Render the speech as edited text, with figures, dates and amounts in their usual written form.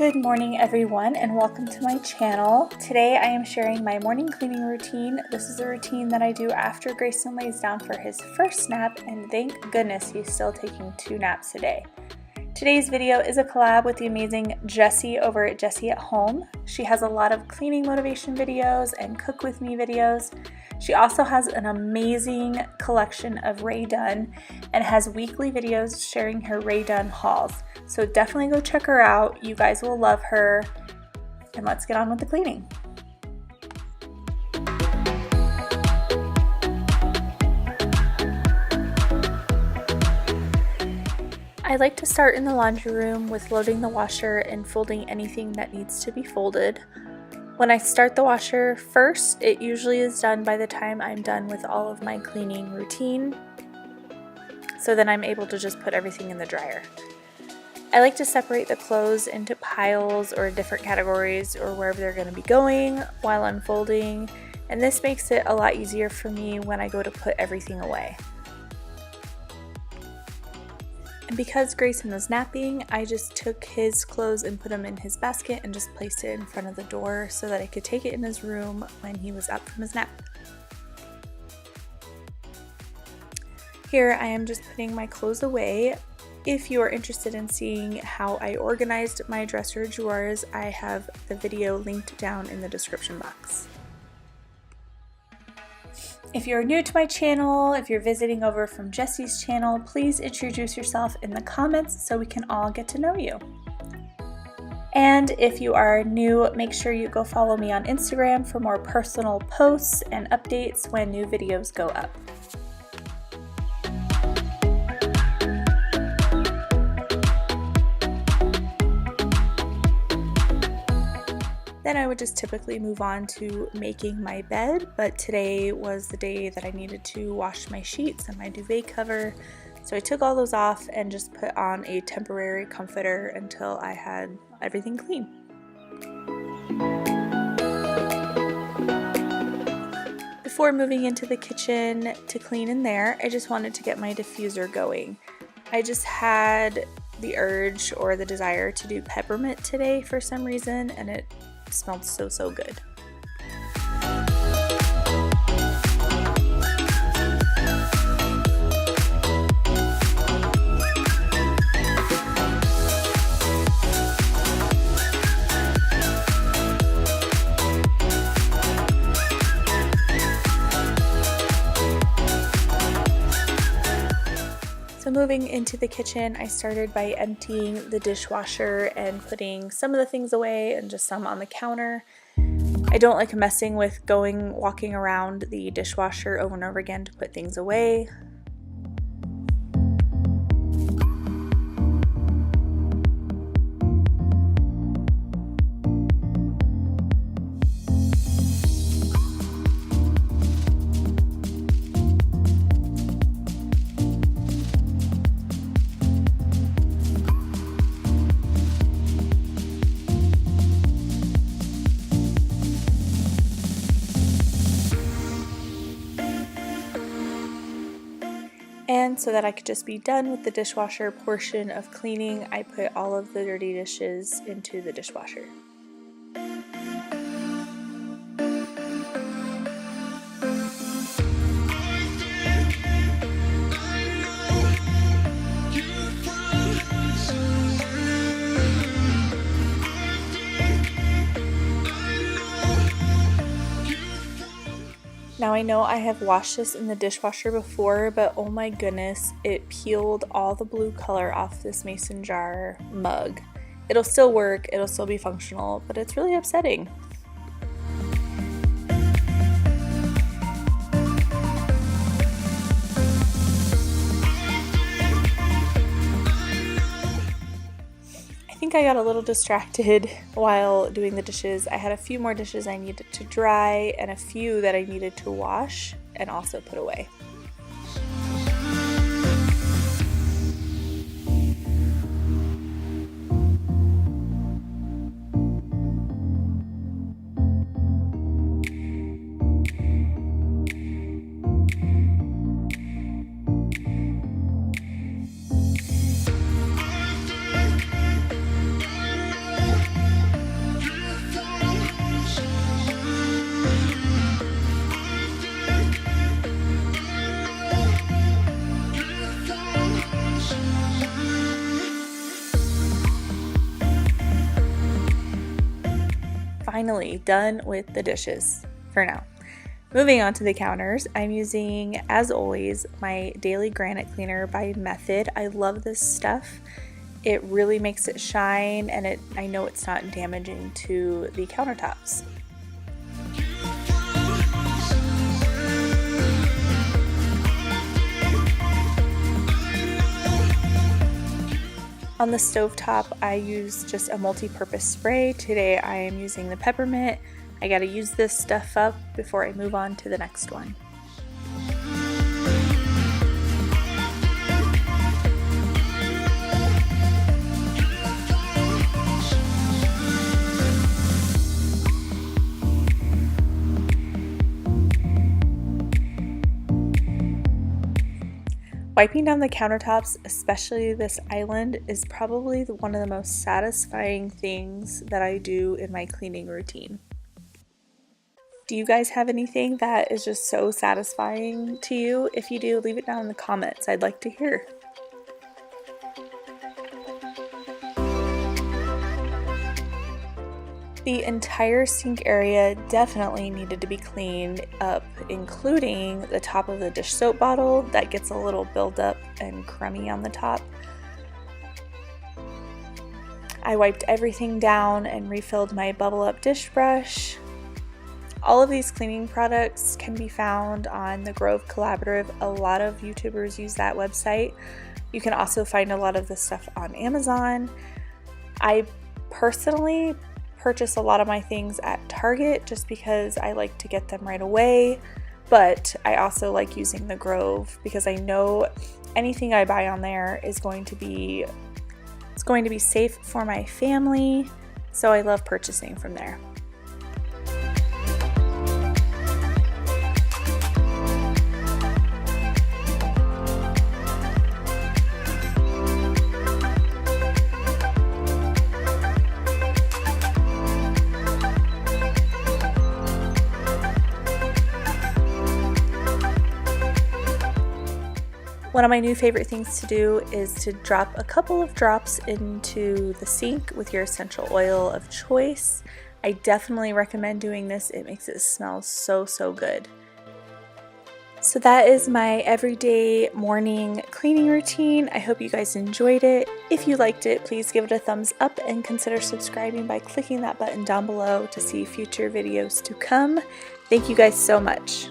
Good morning everyone and welcome to my channel. Today I am sharing my morning cleaning routine. This is a routine that I do after Grayson lays down for his first nap, and thank goodness he's still taking 2 naps a day. Today's video is a collab with the amazing Jessie over at Jessie at Home. She has a lot of cleaning motivation videos and cook with me videos. She also has an amazing collection of Rae Dunn and has weekly videos sharing her Rae Dunn hauls. So definitely go check her out. You guys will love her. And let's get on with the cleaning. I like to start in the laundry room with loading the washer and folding anything that needs to be folded. When I start the washer first, it usually is done by the time I'm done with all of my cleaning routine. So then I'm able to just put everything in the dryer. I like to separate the clothes into piles or different categories or wherever they're going to be going while I'm folding, and this makes it a lot easier for me when I go to put everything away. And because Grayson was napping, I just took his clothes and put them in his basket and just placed it in front of the door so that I could take it in his room when he was up from his nap. Here I am just putting my clothes away. If you are interested in seeing how I organized my dresser drawers, I have the video linked down in the description box. If you're new to my channel, if you're visiting over from Jessie's channel, please introduce yourself in the comments so we can all get to know you. And if you are new, make sure you go follow me on Instagram for more personal posts and updates when new videos go up. Then I would just typically move on to making my bed, but today was the day that I needed to wash my sheets and my duvet cover, so I took all those off and just put on a temporary comforter until I had everything clean. Before moving into the kitchen to clean in there, I just wanted to get my diffuser going. I just had the urge or the desire to do peppermint today for some reason, and it smelled so good. So moving into the kitchen, I started by emptying the dishwasher and putting some of the things away and just some on the counter. I don't like messing with walking around the dishwasher over and over again to put things away. And so that I could just be done with the dishwasher portion of cleaning, I put all of the dirty dishes into the dishwasher. Now I know I have washed this in the dishwasher before, but oh my goodness, it peeled all the blue color off this mason jar mug. It'll still work, it'll still be functional, but it's really upsetting. I think I got a little distracted while doing the dishes. I had a few more dishes I needed to dry and a few that I needed to wash and also put away. finally done with the dishes for now. Moving on to the counters, I'm using, as always, my Daily Granite Cleaner by Method. I love this stuff. It really makes it shine, and I know it's not damaging to the countertops. On the stovetop, I use just a multi-purpose spray. Today I am using the peppermint. I gotta use this stuff up before I move on to the next one. Wiping down the countertops, especially this island, is probably one of the most satisfying things that I do in my cleaning routine. Do you guys have anything that is just so satisfying to you? If you do, leave it down in the comments. I'd like to hear. The entire sink area definitely needed to be cleaned up, including the top of the dish soap bottle that gets a little buildup and crummy on the top. I wiped everything down and refilled my bubble up dish brush. All of these cleaning products can be found on the Grove Collaborative. A lot of YouTubers use that website. You can also find a lot of this stuff on Amazon. I personally purchase a lot of my things at Target just because I like to get them right away, but I also like using the Grove because I know anything I buy on there is going to be safe for my family, so I love purchasing from there. One of my new favorite things to do is to drop a couple of drops into the sink with your essential oil of choice. I definitely recommend doing this. It makes it smell so good. So that is my everyday morning cleaning routine. I hope you guys enjoyed it. If you liked it, please give it a thumbs up and consider subscribing by clicking that button down below to see future videos to come. Thank you guys so much.